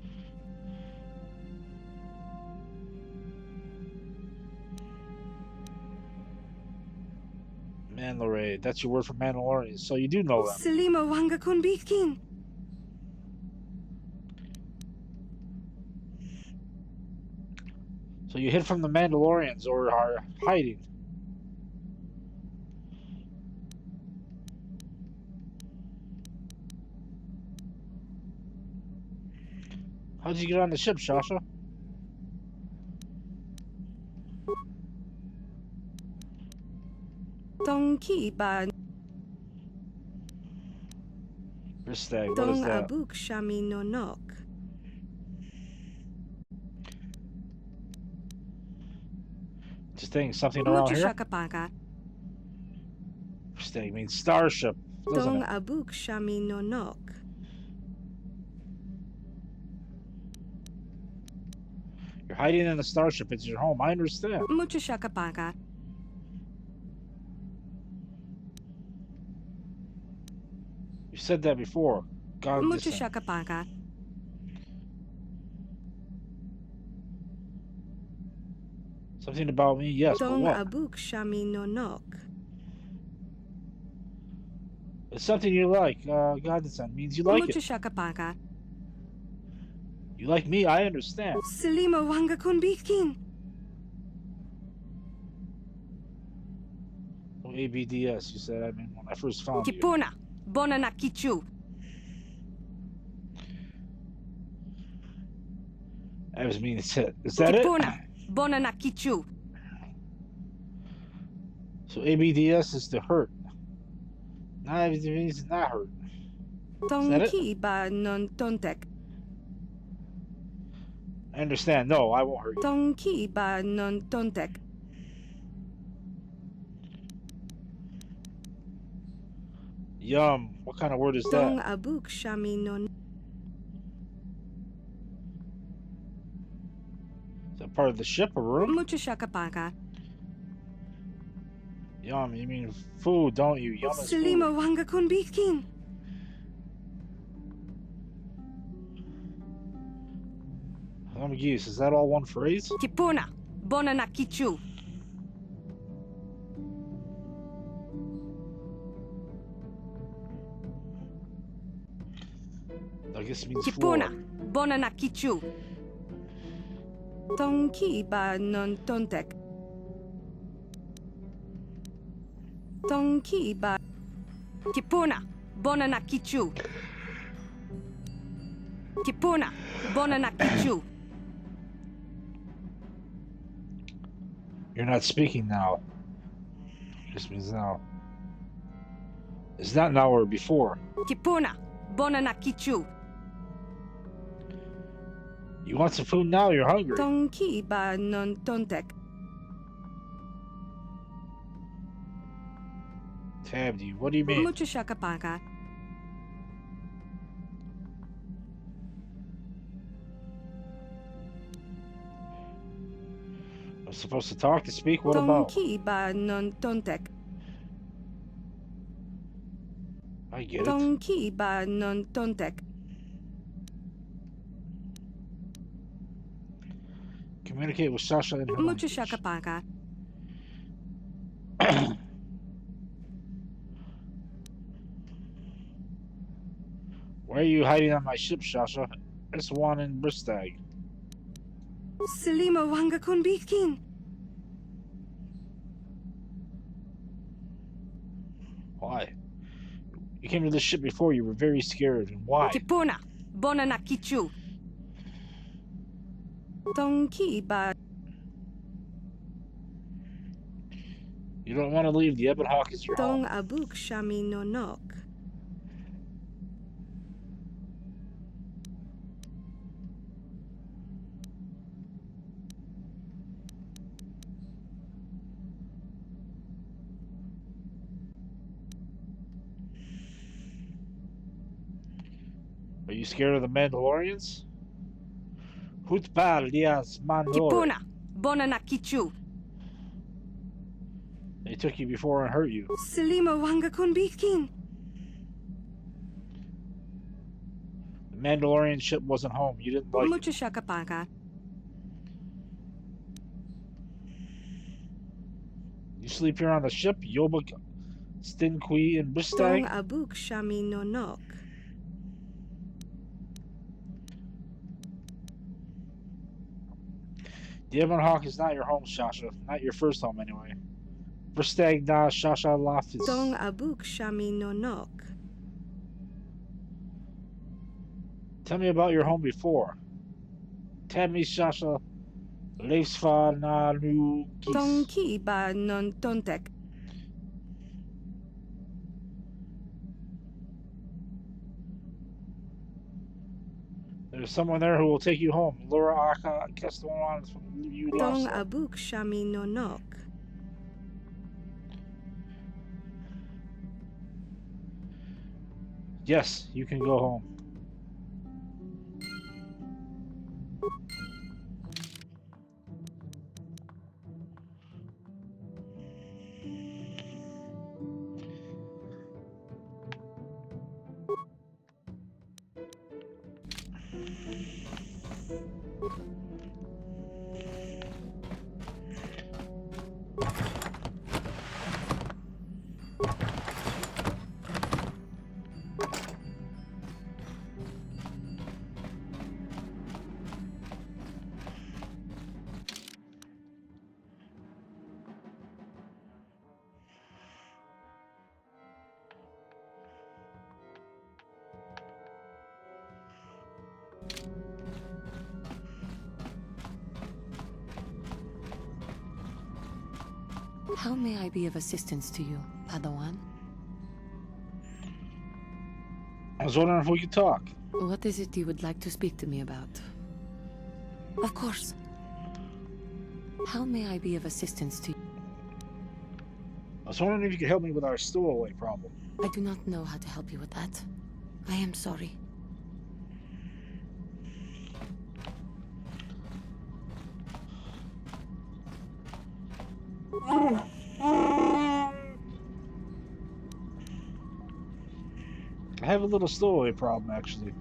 Mandalorian, that's your word for Mandalorian, so you do know them. Selima wanga kun bitkin. So you hid from the Mandalorians or are hiding. How'd you get on the ship, Shasha? Tonki ba Ristag, what is Tong that? abuk shami nonok. Just saying something around Mucho here? shakapaga. Ristag means starship, doesn't Tong it? abuk shami nonok. You're hiding in the starship, it's your home, I understand. Mucho shakapaga. You said that before. God, Mucho listen. shakapaga. Something about me, yes, but Tong what? abuk shami nonok. It's something you like. God, this means you like Mucho it. shakapaga. You like me, I understand. Selima wanga kun bitkin. Oh, ABDS, you said, I mean, when I first found you. Kipuna. Bona na kichu. I was meaning to it. Is that it? Kipuna. Bona na kichu. So ABDS is to hurt. Not everything means not hurt. Tonki ba non tontek. I understand. No, I won't hurt you. Tonki ba non tontek. Yum. What kind of word is Tong that? abuk shami non. Is that part of the ship or room? Mucho shakapaka. Yum. You mean food, don't you? Yum is food. Selima wanga kun bitkin. Geese, is that all one phrase? Kipuna. Bona na kichu. I guess it means Kipuna. floor. Bona na kichu. Tonki ba non tontek. Tonki ba. Kipuna. Bona na kichu. Kipuna. Bona na kichu. You're not speaking now. This means now. It's not now or before. Kipuna. Bona na kichu. You want some food now? You're hungry. Tonki ba non tontek. Tabdi, what do you mean? Mucho shakapaka. I'm supposed to talk, to speak? What about? Tonki ba non tontek. I get it. Tonki ba non tontek. Communicate with Sasha in her Mucho language. shakapaka. Why are you hiding on my ship, Sasha? It's one in Bristag. Selima wanga kun bitkin. Why? You came to this ship before, you were very scared, and why? Kipuna. Bona na kichu. Tonki ba. You don't want to leave, the Ebon Hawk is your Tong home. abuk shami no nok. Are you scared of the Mandalorians? Hutpal dias Mandalorian. Kipuna. Bona na kichu. They took you before and hurt you. Selima wanga kun bitkin. The Mandalorian ship wasn't home. You didn't like it. Mucho shakapaka. You sleep here on the ship, Yoba, Stinqui, and Tong Bristag? abuk shami no nok. The Ebon Hawk is not your home, Shasha. Not your first home, anyway. Bristag da Shasha Lafis. Tong abuk shami no nok. Tell me about your home before. Tami Shasha Leifsfa na nu Gis. Tonki ba non tontek. There's someone there who will take you home. Laura Aka Castellan you Tong lost. abuk shami no nok. Yes, you can go home. How may I be of assistance to you, Padawan? I was wondering if we could talk. What is it you would like to speak to me about? Of course. How may I be of assistance to you? I was wondering if you could help me with our stowaway problem. I do not know how to help you with that. I am sorry. I have a little stowaway problem, actually.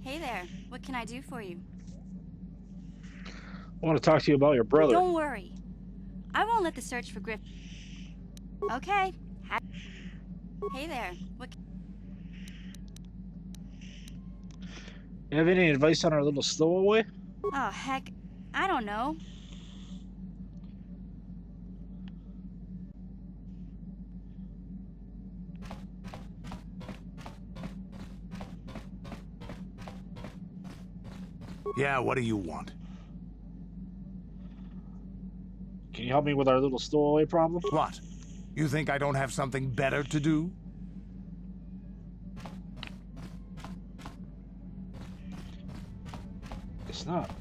Hey there, what can I do for you? I want to talk to you about your brother. Don't worry. I won't let the search for Griff. Okay. Hey there, what You have any advice on our little stowaway? Oh, heck. I don't know. Yeah, what do you want? Can you help me with our little stowaway problem? What? You think I don't have something better to do? It's not.